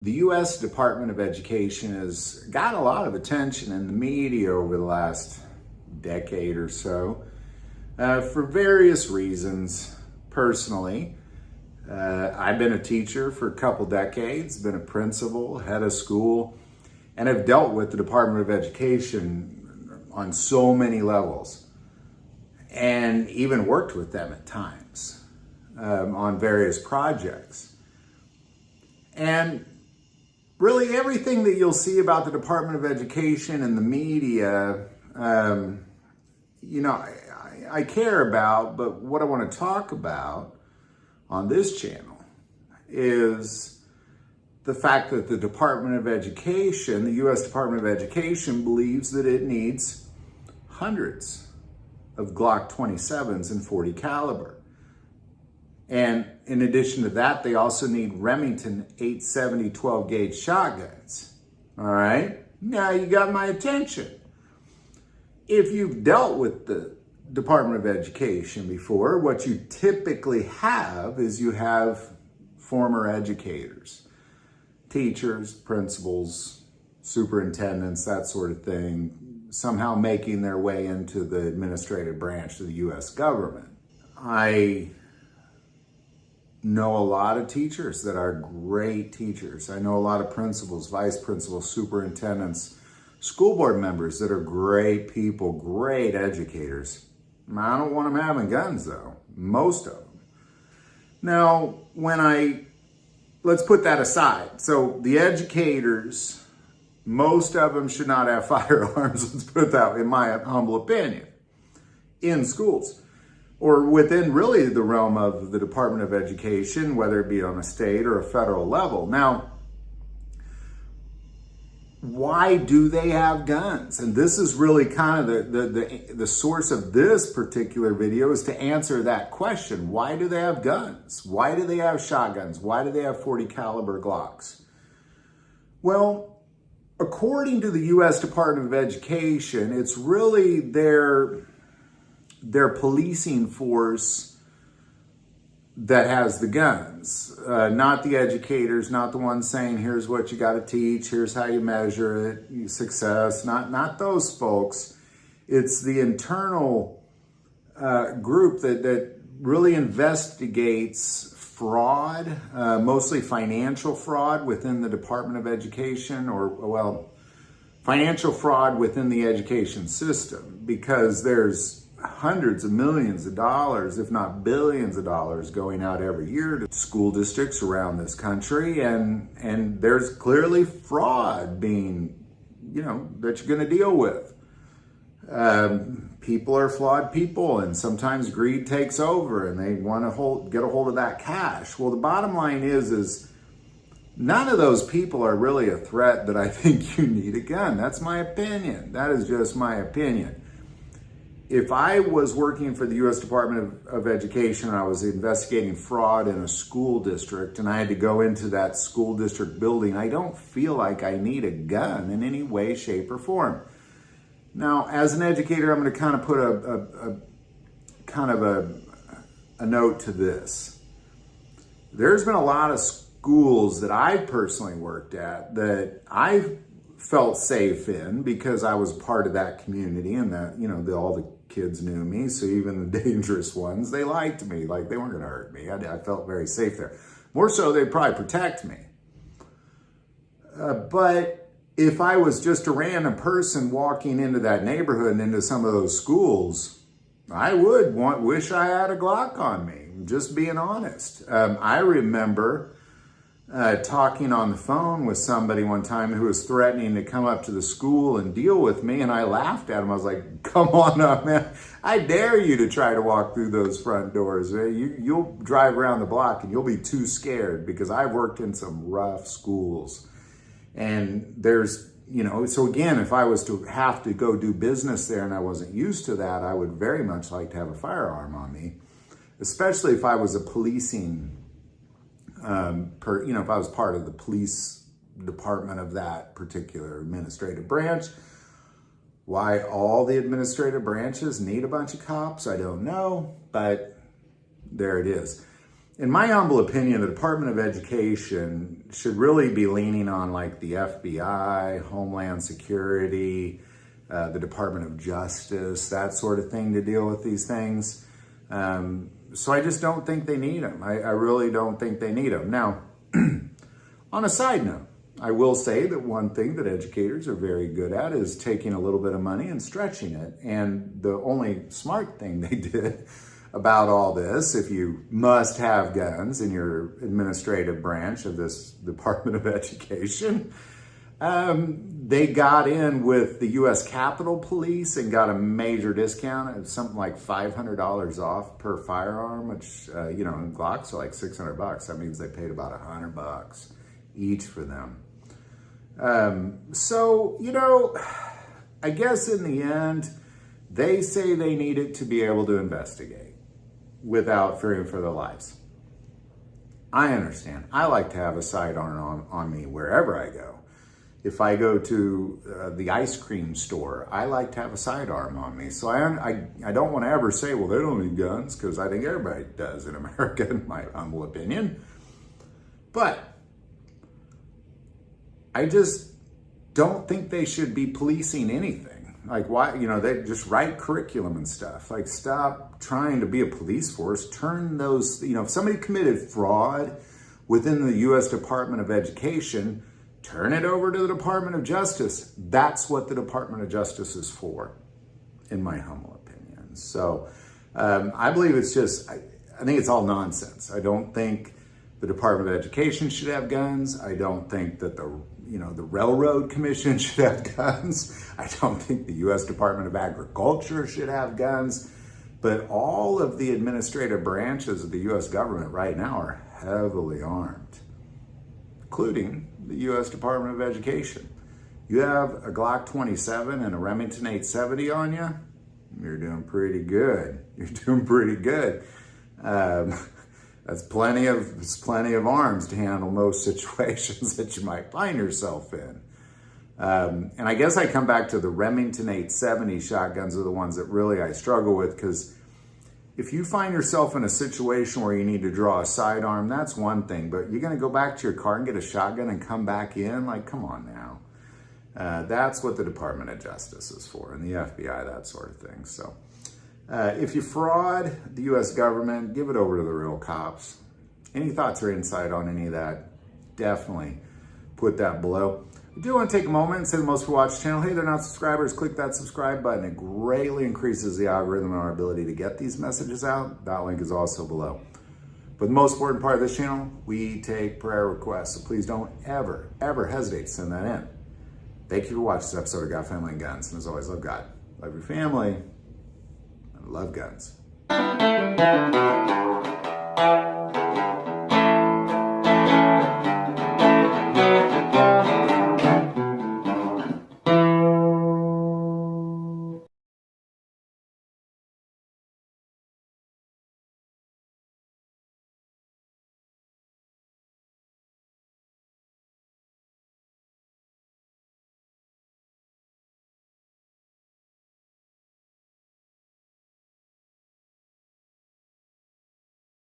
The U.S. Department of Education has got a lot of attention in the media over the last decade or so for various reasons. Personally, I've been a teacher for a couple decades, been a principal, head of school, and have dealt with the Department of Education on so many levels, and even worked with them at times on various projects. And really everything that you'll see about the Department of Education and the media, I care about, but what I want to talk about on this channel is the fact that the Department of Education, the U.S. Department of Education, believes that it needs hundreds of Glock 27s and .40 caliber. And in addition to that, they also need Remington 870 12 gauge shotguns. All right, now you got my attention. If you've dealt with the Department of Education before, what you typically have is you have former educators, teachers, principals, superintendents, that sort of thing, somehow making their way into the administrative branch of the U.S. government. I know a lot of teachers that are great teachers. I know a lot of principals, vice principals, superintendents, school board members that are great people, great educators. I don't want them having guns though, most of them. Now, let's put that aside. So the educators, most of them should not have firearms, let's put it that way, in my humble opinion, in schools, or within really the realm of the Department of Education, whether it be on a state or a federal level. Now, why do they have guns? And this is really kind of the source of this particular video, is to answer that question. Why do they have guns? Why do they have shotguns? Why do they have .40 caliber Glocks? Well, according to the U.S. Department of Education, it's really their policing force that has the guns, not the educators, not the ones saying, here's what you got to teach, here's how you measure it, success, not those folks. It's the internal group that really investigates fraud, mostly financial fraud within the Department of Education, financial fraud within the education system, because there's hundreds of millions of dollars, if not billions of dollars, going out every year to school districts around this country, and there's clearly fraud being, that you're going to deal with. People are flawed people, and sometimes greed takes over, and they want to get a hold of that cash. Well, the bottom line is none of those people are really a threat that I think you need a gun. That's my opinion. That is just my opinion. If I was working for the U.S. Department of Education and I was investigating fraud in a school district and I had to go into that school district building, I don't feel like I need a gun in any way, shape, or form. Now, as an educator, I'm going to kind of put a note to this. There's been a lot of schools that I personally worked at that I felt safe in because I was part of that community, and that, all the kids knew me. So even the dangerous ones, they liked me. Like, they weren't going to hurt me. I felt very safe there. More so, they'd probably protect me. But if I was just a random person walking into that neighborhood and into some of those schools, I would wish I had a Glock on me, just being honest. I remember talking on the phone with somebody one time who was threatening to come up to the school and deal with me, and I laughed at him. I was like, come on up, man. I dare you to try to walk through those front doors. You'll drive around the block and you'll be too scared, because I've worked in some rough schools. And there's, so again, if I was to have to go do business there and I wasn't used to that, I would very much like to have a firearm on me, especially if I was a policing if I was part of the police department of that particular administrative branch. Why all the administrative branches need a bunch of cops, I don't know, but there it is. in my humble opinion, the Department of Education should really be leaning on like the FBI, Homeland Security, the Department of Justice, that sort of thing to deal with these things. So I just don't think they need them. I really don't think they need them. Now, on a side note, I will say that one thing that educators are very good at is taking a little bit of money and stretching it. And the only smart thing they did about all this, if you must have guns in your administrative branch of this Department of Education, they got in with the U.S. Capitol Police and got a major discount of something like $500 off per firearm, which, in Glocks are like $600. That means they paid about $100 each for them. I guess in the end, they say they need it to be able to investigate without fearing for their lives. I understand. I like to have a sidearm on me wherever I go. If I go to the ice cream store, I like to have a sidearm on me. So I don't want to ever say, well, they don't need guns, because I think everybody does in America, in my humble opinion. But I just don't think they should be policing anything. Like, why, they just write curriculum and stuff. Like, stop trying to be a police force. Turn those, if somebody committed fraud within the U.S. Department of Education, turn it over to the Department of Justice. That's what the Department of Justice is for, in my humble opinion. So I believe it's just, I think it's all nonsense. I don't think the Department of Education should have guns. I don't think that the Railroad Commission should have guns. I don't think the U.S. Department of Agriculture should have guns. But all of the administrative branches of the U.S. government right now are heavily armed, including the U.S. Department of Education. You have a Glock 27 and a Remington 870 on you, you're doing pretty good. You're doing pretty good. That's plenty of arms to handle most situations that you might find yourself in. And I guess I come back to the Remington 870 shotguns are the ones that really I struggle with, because if you find yourself in a situation where you need to draw a sidearm, that's one thing, but you're gonna go back to your car and get a shotgun and come back in? Like, come on now. That's what the Department of Justice is for, and the FBI, that sort of thing. So if you fraud the U.S. government, give it over to the real cops. Any thoughts or insight on any of that, definitely put that below. I do want to take a moment and say to the most who watch the channel, hey, they're not subscribers, click that subscribe button. It greatly increases the algorithm and our ability to get these messages out. That link is also below. But the most important part of this channel, we take prayer requests. So please don't ever, ever hesitate to send that in. Thank you for watching this episode of God, Family, and Guns. And as always, love God, love your family, and love guns.